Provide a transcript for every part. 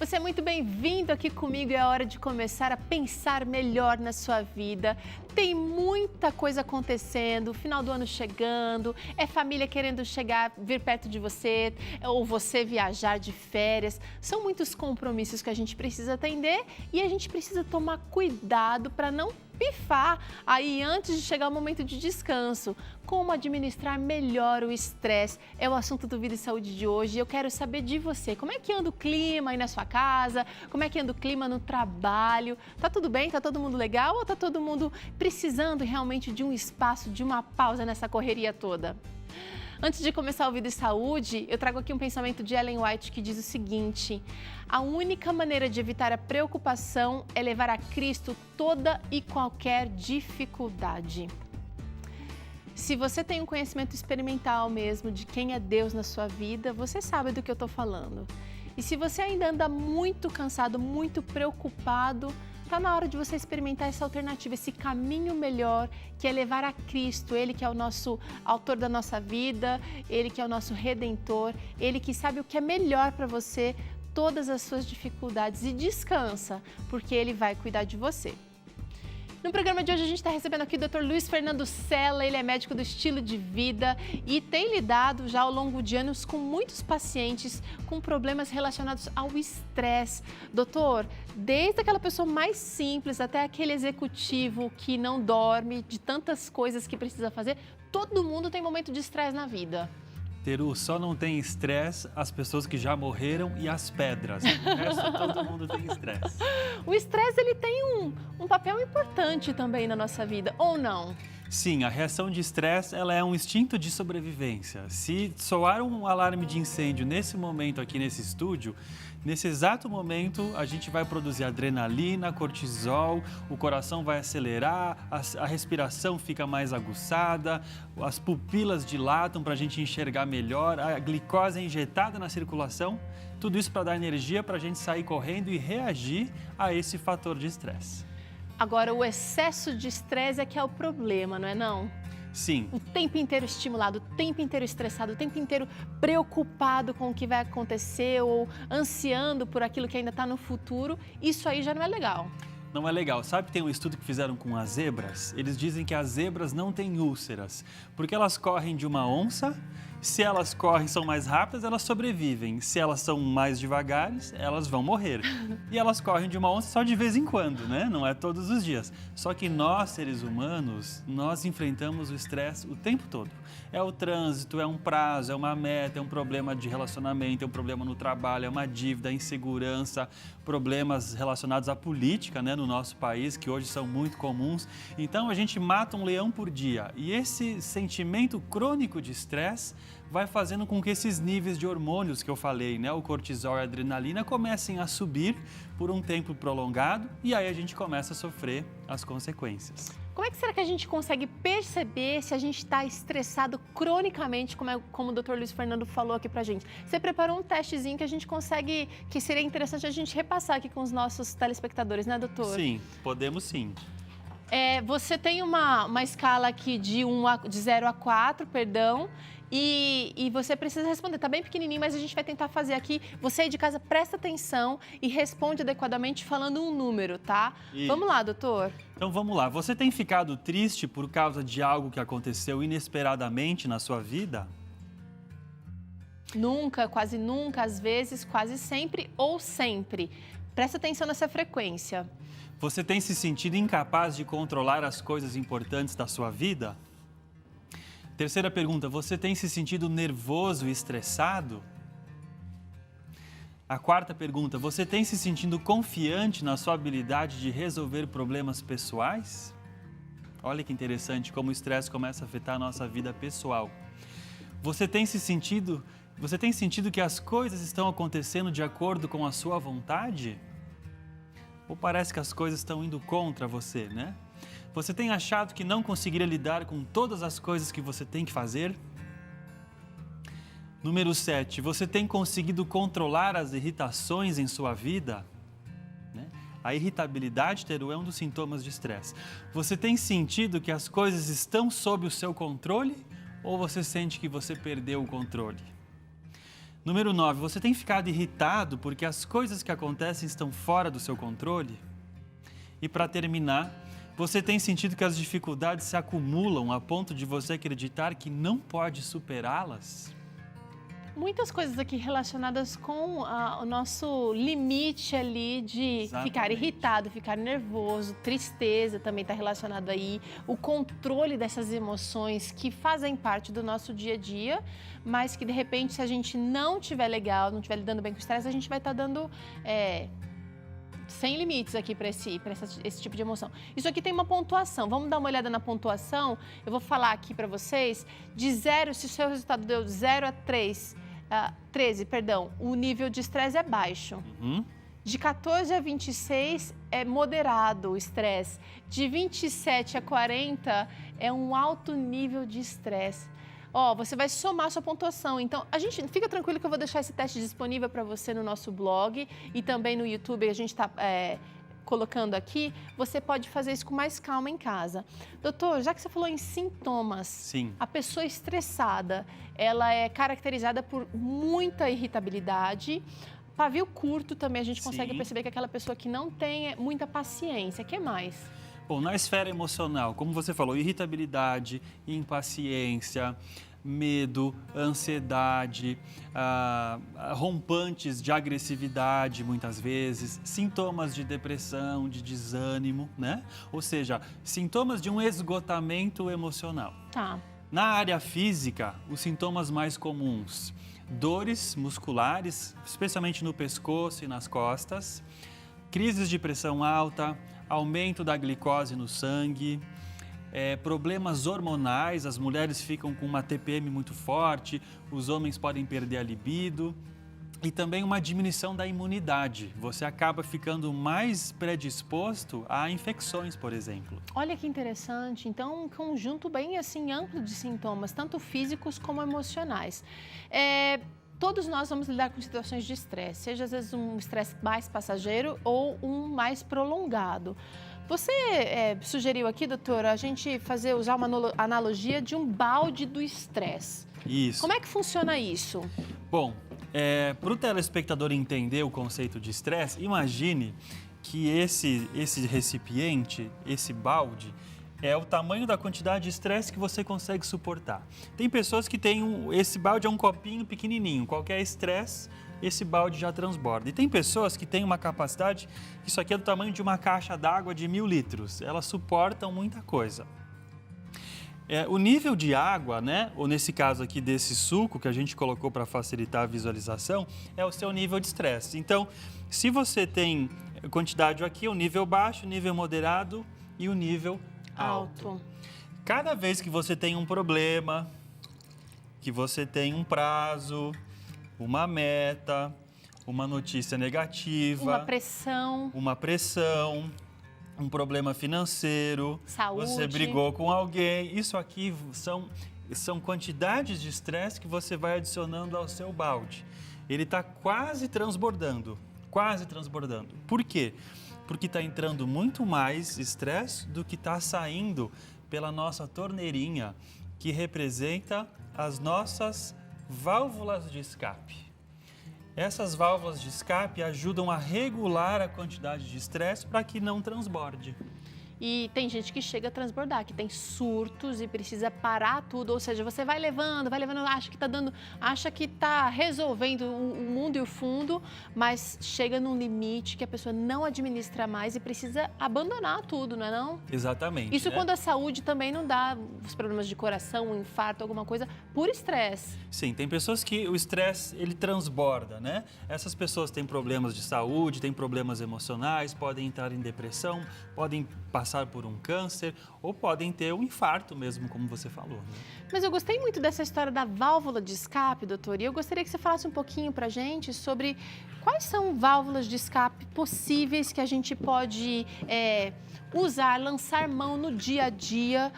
Você é muito bem-vindo aqui comigo e é hora de começar a pensar melhor na sua vida. Tem muita coisa acontecendo, final do ano chegando, é família querendo chegar, vir perto de você, ou você viajar de férias. São muitos compromissos que a gente precisa atender e a gente precisa tomar cuidado para não pifar aí antes de chegar o momento de descanso. Como administrar melhor o estresse é o assunto do Vida e Saúde de hoje. Eu quero saber de você, como é que anda o clima aí na sua casa? Como é que anda o clima no trabalho? Tá tudo bem? Tá todo mundo legal ou tá todo mundo precisando realmente de um espaço, de uma pausa nessa correria toda? Antes de começar o Vida e Saúde, eu trago aqui um pensamento de Ellen White que diz o seguinte: a única maneira de evitar a preocupação é levar a Cristo toda e qualquer dificuldade. Se você tem um conhecimento experimental mesmo de quem é Deus na sua vida, você sabe do que eu estou falando. E se você ainda anda muito cansado, muito preocupado, está na hora de você experimentar essa alternativa, esse caminho melhor, que é levar a Cristo, Ele que é o nosso autor da nossa vida, Ele que é o nosso Redentor, Ele que sabe o que é melhor para você, todas as suas dificuldades, e descansa, porque Ele vai cuidar de você. No programa de hoje a gente está recebendo aqui o Dr. Luiz Fernando Sela, ele é médico do estilo de vida e tem lidado já ao longo de anos com muitos pacientes com problemas relacionados ao estresse. Doutor, desde aquela pessoa mais simples até aquele executivo que não dorme, de tantas coisas que precisa fazer, todo mundo tem momento de estresse na vida. Teru, só não tem estresse as pessoas que já morreram e as pedras. O resto, todo mundo tem estresse. O estresse, ele tem um papel importante também na nossa vida, ou não? Sim, a reação de estresse ela é um instinto de sobrevivência. Se soar um alarme de incêndio nesse momento aqui nesse estúdio, nesse exato momento a gente vai produzir adrenalina, cortisol, o coração vai acelerar, a respiração fica mais aguçada, as pupilas dilatam para a gente enxergar melhor, a glicose é injetada na circulação, tudo isso para dar energia para a gente sair correndo e reagir a esse fator de estresse. Agora, o excesso de estresse é que é o problema, não é não? Sim. O tempo inteiro estimulado, o tempo inteiro estressado, o tempo inteiro preocupado com o que vai acontecer ou ansiando por aquilo que ainda está no futuro, isso aí já não é legal. Não é legal. Sabe que tem um estudo que fizeram com as zebras? Eles dizem que as zebras não têm úlceras, porque elas correm de uma onça. Se elas correm, são mais rápidas, elas sobrevivem. Se elas são mais devagares, elas vão morrer. E elas correm de uma onça só de vez em quando, né? Não é todos os dias. Só que nós, seres humanos, nós enfrentamos o estresse o tempo todo. É o trânsito, é um prazo, é uma meta, é um problema de relacionamento, é um problema no trabalho, é uma dívida, insegurança, problemas relacionados à política, né, no nosso país, que hoje são muito comuns. Então, a gente mata um leão por dia. E esse sentimento crônico de estresse vai fazendo com que esses níveis de hormônios que eu falei, né, o cortisol e a adrenalina, comecem a subir por um tempo prolongado e aí a gente começa a sofrer as consequências. Como é que será que a gente consegue perceber se a gente está estressado cronicamente, como o Dr. Luiz Fernando falou aqui pra gente? Você preparou um testezinho que a gente consegue, que seria interessante a gente repassar aqui com os nossos telespectadores, né, doutor? Sim, podemos sim. Você tem uma escala aqui de 0 a 4, perdão, e você precisa responder. Tá bem pequenininho, mas a gente vai tentar fazer aqui. Você aí de casa, presta atenção e responde adequadamente falando um número, tá? Isso. Vamos lá, doutor. Então vamos lá. Você tem ficado triste por causa de algo que aconteceu inesperadamente na sua vida? Nunca, quase nunca, às vezes, quase sempre ou sempre. Presta atenção nessa frequência. Você tem se sentido incapaz de controlar as coisas importantes da sua vida? Terceira pergunta, você tem se sentido nervoso e estressado? A quarta pergunta, você tem se sentido confiante na sua habilidade de resolver problemas pessoais? Olha que interessante como o estresse começa a afetar a nossa vida pessoal. Você tem sentido que as coisas estão acontecendo de acordo com a sua vontade? Ou parece que as coisas estão indo contra você, né? Você tem achado que não conseguiria lidar com todas as coisas que você tem que fazer? Número 7, você tem conseguido controlar as irritações em sua vida? A irritabilidade, Teru, é um dos sintomas de estresse. Você tem sentido que as coisas estão sob o seu controle ou você sente que você perdeu o controle? Número 9, você tem ficado irritado porque as coisas que acontecem estão fora do seu controle? E para terminar, você tem sentido que as dificuldades se acumulam a ponto de você acreditar que não pode superá-las? Muitas coisas aqui relacionadas com o nosso limite ali de Exatamente. ficar irritado, ficar nervoso, tristeza também está relacionado aí, o controle dessas emoções que fazem parte do nosso dia a dia, mas que de repente se a gente não estiver legal, não estiver lidando bem com o estresse, a gente vai estar dando sem limites aqui para esse tipo de emoção. Isso aqui tem uma pontuação. Vamos dar uma olhada na pontuação. Eu vou falar aqui para vocês de 0, se o seu resultado deu 0 a 13, o nível de estresse é baixo. De 14 a 26 é moderado o estresse. De 27 a 40 é um alto nível de estresse. Você vai somar a sua pontuação. Então, fica tranquilo que eu vou deixar esse teste disponível para você no nosso blog e também no YouTube. A gente está colocando aqui. Você pode fazer isso com mais calma em casa. Doutor, já que você falou em sintomas, Sim. A pessoa estressada, ela é caracterizada por muita irritabilidade. Pavio curto também a gente consegue Sim. perceber que é aquela pessoa que não tem muita paciência. O que mais? Bom, na esfera emocional, como você falou, irritabilidade, impaciência, medo, ansiedade, rompantes de agressividade muitas vezes, sintomas de depressão, de desânimo, né? Ou seja, sintomas de um esgotamento emocional. Tá. Na área física, os sintomas mais comuns, dores musculares, especialmente no pescoço e nas costas, crises de pressão alta, aumento da glicose no sangue, problemas hormonais, as mulheres ficam com uma TPM muito forte, os homens podem perder a libido e também uma diminuição da imunidade. Você acaba ficando mais predisposto a infecções, por exemplo. Olha que interessante. Então, um conjunto bem assim amplo de sintomas, tanto físicos como emocionais. Todos nós vamos lidar com situações de estresse, seja às vezes um estresse mais passageiro ou um mais prolongado. Você sugeriu aqui, doutora, a gente usar uma analogia de um balde do estresse. Isso. Como é que funciona isso? Bom, para o telespectador entender o conceito de estresse, imagine que esse recipiente, esse balde, é o tamanho da quantidade de estresse que você consegue suportar. Tem pessoas que têm esse balde é um copinho pequenininho, qualquer estresse, esse balde já transborda. E tem pessoas que têm uma capacidade, isso aqui é do tamanho de uma caixa d'água de 1000 litros, elas suportam muita coisa. O nível de água, né, ou nesse caso aqui desse suco que a gente colocou para facilitar a visualização, é o seu nível de estresse. Então, se você tem quantidade aqui, o nível baixo, o nível moderado e o nível alto. Cada vez que você tem um problema, que você tem um prazo, uma meta, uma notícia negativa, uma pressão, um problema financeiro, saúde, você brigou com alguém, isso aqui são quantidades de estresse que você vai adicionando ao seu balde. Ele está quase transbordando. Por quê? Porque está entrando muito mais estresse do que está saindo pela nossa torneirinha, que representa as nossas válvulas de escape. Essas válvulas de escape ajudam a regular a quantidade de estresse para que não transborde. E tem gente que chega a transbordar, que tem surtos e precisa parar tudo, ou seja, você vai levando, acha que está resolvendo o mundo e o fundo, mas chega num limite que a pessoa não administra mais e precisa abandonar tudo, não é não? Exatamente. Isso quando a saúde também não dá os problemas de coração, um infarto, alguma coisa, por estresse. Sim, tem pessoas que o estresse, ele transborda, né? Essas pessoas têm problemas de saúde, têm problemas emocionais, podem entrar em depressão, podem passar por um câncer ou podem ter um infarto mesmo, como você falou. Né? Mas eu gostei muito dessa história da válvula de escape, doutor, e eu gostaria que você falasse um pouquinho pra gente sobre quais são válvulas de escape possíveis que a gente pode usar, lançar mão no dia a dia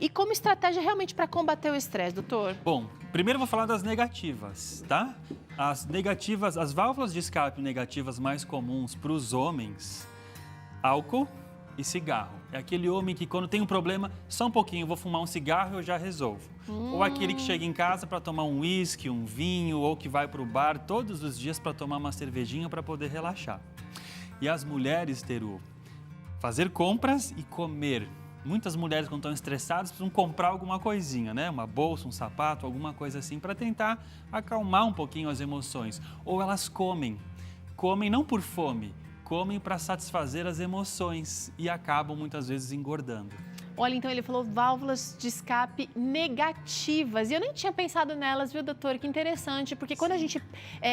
e como estratégia realmente para combater o estresse, doutor. Bom, primeiro eu vou falar das negativas, tá? As válvulas de escape negativas mais comuns para os homens, álcool e cigarro. É aquele homem que quando tem um problema, só um pouquinho, vou fumar um cigarro e eu já resolvo. Ou aquele que chega em casa para tomar um uísque, um vinho, ou que vai para o bar todos os dias para tomar uma cervejinha para poder relaxar. E as mulheres, Teru, fazer compras e comer. Muitas mulheres, quando estão estressadas, precisam comprar alguma coisinha, né? Uma bolsa, um sapato, alguma coisa assim, para tentar acalmar um pouquinho as emoções. Ou elas comem. Comem não por fome, comem para satisfazer as emoções e acabam muitas vezes engordando. Olha, então ele falou válvulas de escape negativas. E eu nem tinha pensado nelas, viu, doutor? Que interessante, porque quando a gente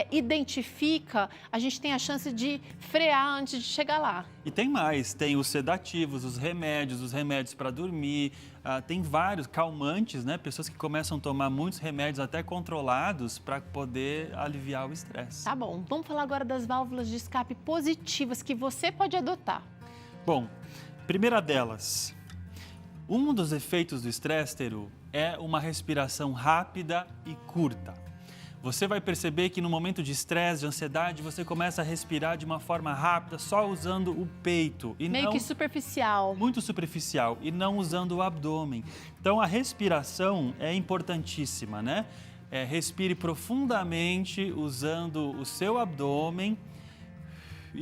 identifica, a gente tem a chance de frear antes de chegar lá. E tem mais, tem os sedativos, os remédios para dormir, tem vários calmantes, né? Pessoas que começam a tomar muitos remédios até controlados para poder aliviar o estresse. Tá bom, vamos falar agora das válvulas de escape positivas que você pode adotar. Bom, primeira delas, um dos efeitos do estresse, Teru, é uma respiração rápida e curta. Você vai perceber que no momento de estresse, de ansiedade, você começa a respirar de uma forma rápida, só usando o peito. E meio que superficial. Muito superficial e não usando o abdômen. Então a respiração é importantíssima, né? Respire profundamente usando o seu abdômen.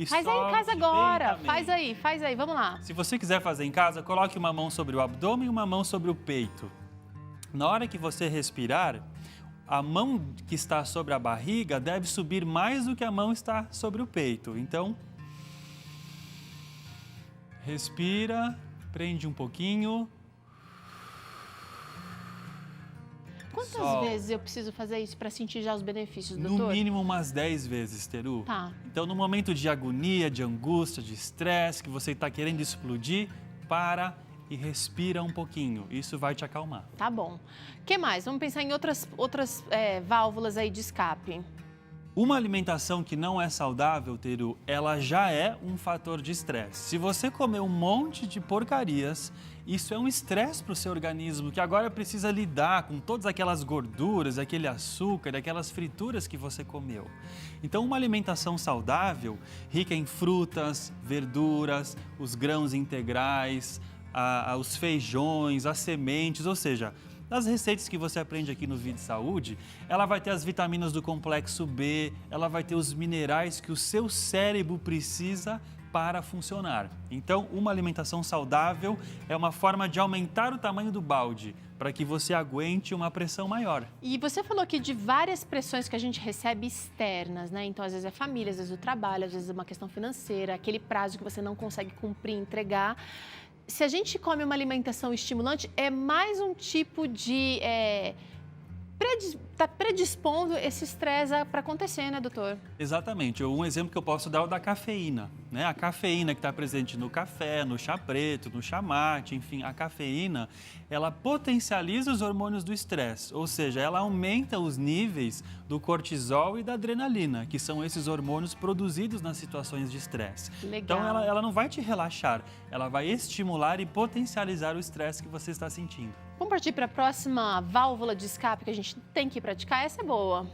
Faz aí em casa agora, faz aí, vamos lá. Se você quiser fazer em casa, coloque uma mão sobre o abdômen e uma mão sobre o peito. Na hora que você respirar, a mão que está sobre a barriga deve subir mais do que a mão está sobre o peito. Então, respira, prende um pouquinho. Quantas vezes eu preciso fazer isso para sentir já os benefícios, doutor? No mínimo umas 10 vezes, Teru. Tá. Então, no momento de agonia, de angústia, de estresse, que você está querendo explodir, para e respira um pouquinho. Isso vai te acalmar. Tá bom. O que mais? Vamos pensar em outras válvulas aí de escape. Uma alimentação que não é saudável, Teru, ela já é um fator de estresse. Se você comer um monte de porcarias, isso é um estresse para o seu organismo, que agora precisa lidar com todas aquelas gorduras, aquele açúcar, aquelas frituras que você comeu. Então, uma alimentação saudável, rica em frutas, verduras, os grãos integrais, os feijões, as sementes, ou seja, das receitas que você aprende aqui no Vida e Saúde, ela vai ter as vitaminas do complexo B, ela vai ter os minerais que o seu cérebro precisa para funcionar. Então, uma alimentação saudável é uma forma de aumentar o tamanho do balde, para que você aguente uma pressão maior. E você falou aqui de várias pressões que a gente recebe externas, né? Então, às vezes é família, às vezes o trabalho, às vezes é uma questão financeira, aquele prazo que você não consegue cumprir, entregar. Se a gente come uma alimentação estimulante, é mais um tipo de... Está predispondo esse estresse para acontecer, né, doutor? Exatamente. Um exemplo que eu posso dar é o da cafeína, né? A cafeína que está presente no café, no chá preto, no chá mate, enfim, a cafeína, ela potencializa os hormônios do estresse, ou seja, ela aumenta os níveis do cortisol e da adrenalina, que são esses hormônios produzidos nas situações de estresse. Legal. Então, ela não vai te relaxar, ela vai estimular e potencializar o estresse que você está sentindo. Vamos partir para a próxima válvula de escape que a gente tem que praticar? Essa é boa.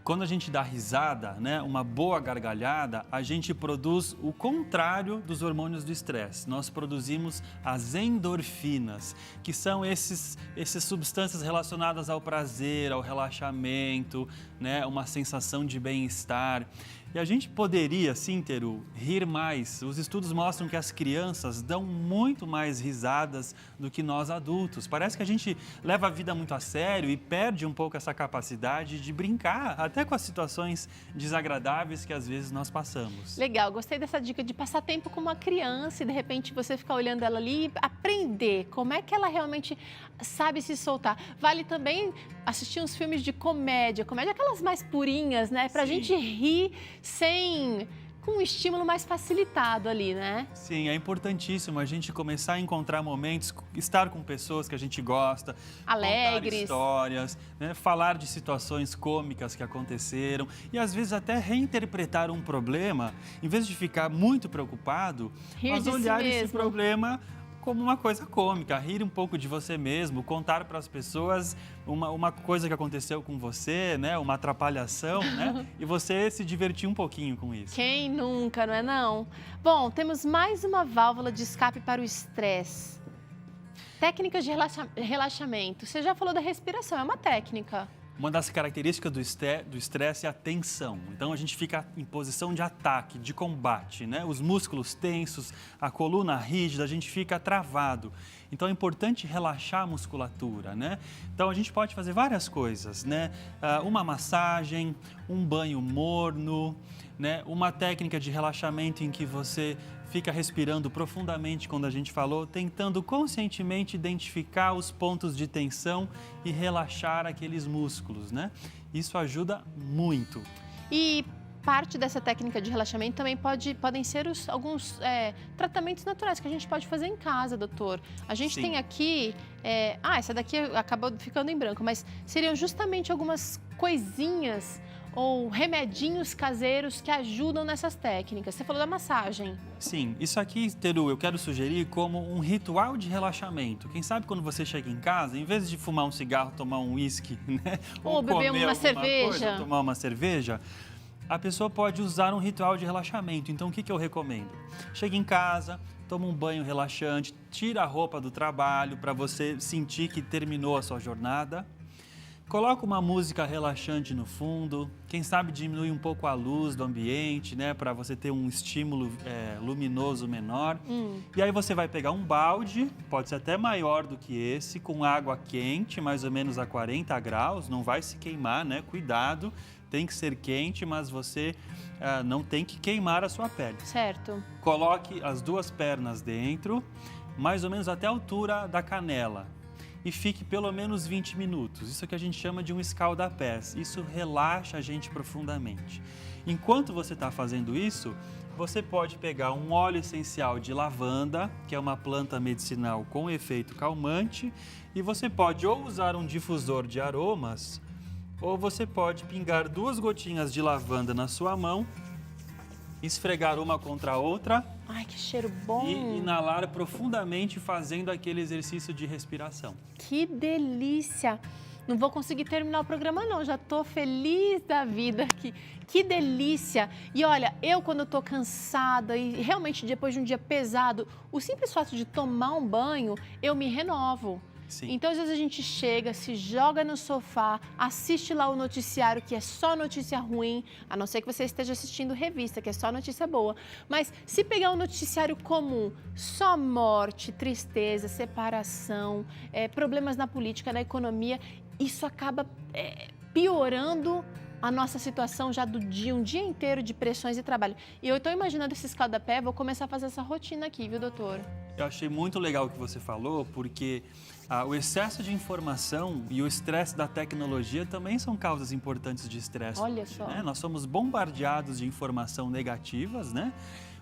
Quando a gente dá risada, né, uma boa gargalhada, a gente produz o contrário dos hormônios do estresse. Nós produzimos as endorfinas, que são essas substâncias relacionadas ao prazer, ao relaxamento, né, uma sensação de bem-estar. E a gente poderia, sim, Teru, rir mais. Os estudos mostram que as crianças dão muito mais risadas do que nós adultos. Parece que a gente leva a vida muito a sério e perde um pouco essa capacidade de brincar, até com as situações desagradáveis que às vezes nós passamos. Legal, gostei dessa dica de passar tempo com uma criança e de repente você ficar olhando ela ali e aprender como é que ela realmente sabe se soltar. Vale também assistir uns filmes de comédia aquelas mais purinhas, né? Pra gente rir com um estímulo mais facilitado ali, né? Sim, é importantíssimo a gente começar a encontrar momentos, estar com pessoas que a gente gosta, alegres, contar histórias, né? Falar de situações cômicas que aconteceram e às vezes até reinterpretar um problema, em vez de ficar muito preocupado, mas olhar esse problema como uma coisa cômica, rir um pouco de você mesmo, contar para as pessoas uma coisa que aconteceu com você, né? Uma atrapalhação, né? E você se divertir um pouquinho com isso. Quem nunca, não é não? Bom, temos mais uma válvula de escape para o estresse. Técnicas de relaxamento. Você já falou da respiração, é uma técnica. Uma das características do estresse é a tensão. Então, a gente fica em posição de ataque, de combate, né? Os músculos tensos, a coluna rígida, a gente fica travado. Então, é importante relaxar a musculatura, né? Então, a gente pode fazer várias coisas, né? Uma massagem, um banho morno, né? Uma técnica de relaxamento em que você fica respirando profundamente, quando a gente falou, tentando conscientemente identificar os pontos de tensão e relaxar aqueles músculos, né? Isso ajuda muito. E parte dessa técnica de relaxamento também podem ser alguns tratamentos naturais que a gente pode fazer em casa, doutor. A gente tem aqui... essa daqui acabou ficando em branco, mas seriam justamente algumas coisinhas ou remedinhos caseiros que ajudam nessas técnicas. Você falou da massagem. Sim, isso aqui, Teru, eu quero sugerir como um ritual de relaxamento. Quem sabe quando você chega em casa, em vez de fumar um cigarro, tomar um uísque, né? Ou beber uma cerveja. Tomar uma cerveja, a pessoa pode usar um ritual de relaxamento. Então, o que eu recomendo? Chega em casa, toma um banho relaxante, tira a roupa do trabalho para você sentir que terminou a sua jornada. Coloca uma música relaxante no fundo, quem sabe diminui um pouco a luz do ambiente, né, para você ter um estímulo luminoso menor. E aí você vai pegar um balde, pode ser até maior do que esse, com água quente, mais ou menos a 40 graus, não vai se queimar, né, cuidado, tem que ser quente, mas você não tem que queimar a sua pele. Certo. Coloque as duas pernas dentro, mais ou menos até a altura da canela. E fique pelo menos 20 minutos. Isso que a gente chama de um escalda-pés. Isso relaxa a gente profundamente. Enquanto você está fazendo isso, você pode pegar um óleo essencial de lavanda, que é uma planta medicinal com efeito calmante, e você pode ou usar um difusor de aromas, ou você pode pingar 2 gotinhas de lavanda na sua mão, esfregar uma contra a outra. Ai, que cheiro bom! E inalar profundamente fazendo aquele exercício de respiração. Que delícia! Não vou conseguir terminar o programa não, já tô feliz da vida aqui. Que delícia! E olha, eu quando eu tô cansada e realmente depois de um dia pesado, o simples fato de tomar um banho, eu me renovo. Sim. Então, às vezes a gente chega, se joga no sofá, assiste lá o noticiário, que é só notícia ruim, a não ser que você esteja assistindo revista, que é só notícia boa. Mas se pegar um noticiário comum, só morte, tristeza, separação, problemas na política, na economia, isso acaba piorando a nossa situação já do dia, um dia inteiro de pressões e trabalho. E eu estou imaginando esse escalda-pé, vou começar a fazer essa rotina aqui, viu, doutor? Eu achei muito legal o que você falou, porque o excesso de informação e o estresse da tecnologia também são causas importantes de estresse. Olha só. Né? Nós somos bombardeados de informação negativas, né?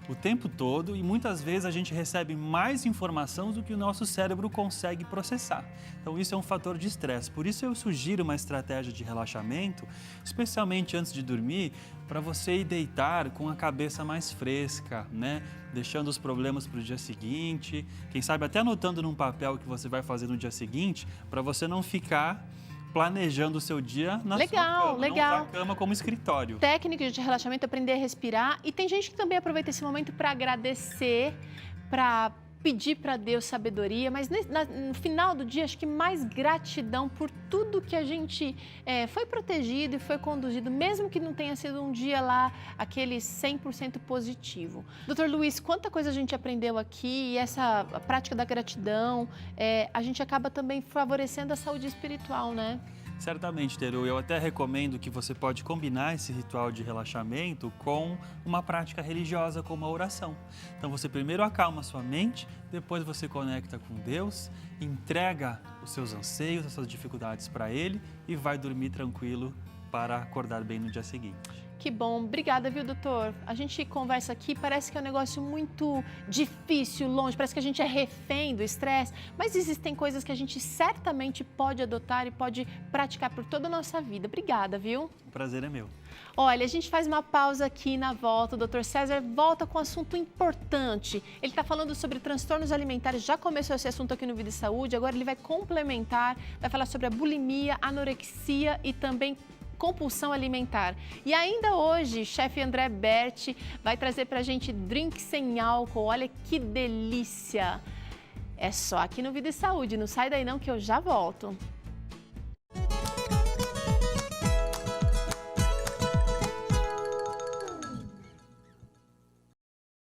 O tempo todo, e muitas vezes a gente recebe mais informação do que o nosso cérebro consegue processar. Então isso é um fator de estresse. Por isso eu sugiro uma estratégia de relaxamento, especialmente antes de dormir, para você ir deitar com a cabeça mais fresca, né? Deixando os problemas para o dia seguinte, quem sabe até anotando num papel o que você vai fazer no dia seguinte, para você não ficar planejando o seu dia na sua cama, não usar a cama como escritório. Técnicas de relaxamento, aprender a respirar. E tem gente que também aproveita esse momento para agradecer, para pedir para Deus sabedoria, mas no final do dia, acho que mais gratidão por tudo que a gente foi protegido e foi conduzido, mesmo que não tenha sido um dia lá, aquele 100% positivo. Doutor Luiz, quanta coisa a gente aprendeu aqui e essa prática da gratidão, a gente acaba também favorecendo a saúde espiritual, né? Certamente, Teru. Eu até recomendo que você pode combinar esse ritual de relaxamento com uma prática religiosa, como a oração. Então, você primeiro acalma a sua mente, depois você conecta com Deus, entrega os seus anseios, as suas dificuldades para Ele e vai dormir tranquilo para acordar bem no dia seguinte. Que bom, obrigada, viu, doutor? A gente conversa aqui, parece que é um negócio muito difícil, longe, parece que a gente é refém do estresse, mas existem coisas que a gente certamente pode adotar e pode praticar por toda a nossa vida. Obrigada, viu? O prazer é meu. Olha, a gente faz uma pausa aqui na volta. O Dr. César volta com um assunto importante. Ele está falando sobre transtornos alimentares, já começou esse assunto aqui no Vida e Saúde, agora ele vai complementar, vai falar sobre a bulimia, anorexia e também compulsão alimentar. E ainda hoje, chefe André Berti vai trazer pra gente drink sem álcool. Olha que delícia! É só aqui no Vida e Saúde. Não sai daí não que eu já volto.